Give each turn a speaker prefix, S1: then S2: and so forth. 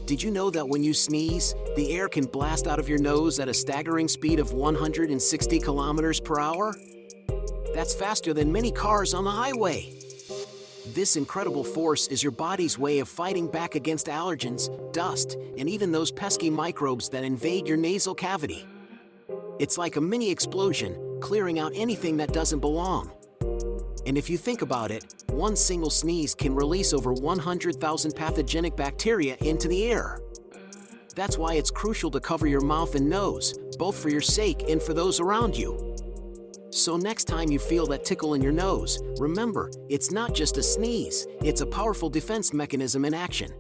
S1: Did you know that when you sneeze, the air can blast out of your nose at a staggering speed of 160 kilometers per hour? That's faster than many cars on the highway. This incredible force is your body's way of fighting back against allergens, dust, and even those pesky microbes that invade your nasal cavity. It's like a mini explosion, clearing out anything that doesn't belong. And if you think about it, one single sneeze can release over 100,000 pathogenic bacteria into the air. That's why it's crucial to cover your mouth and nose, both for your sake and for those around you. So next time you feel that tickle in your nose, remember, it's not just a sneeze, it's a powerful defense mechanism in action.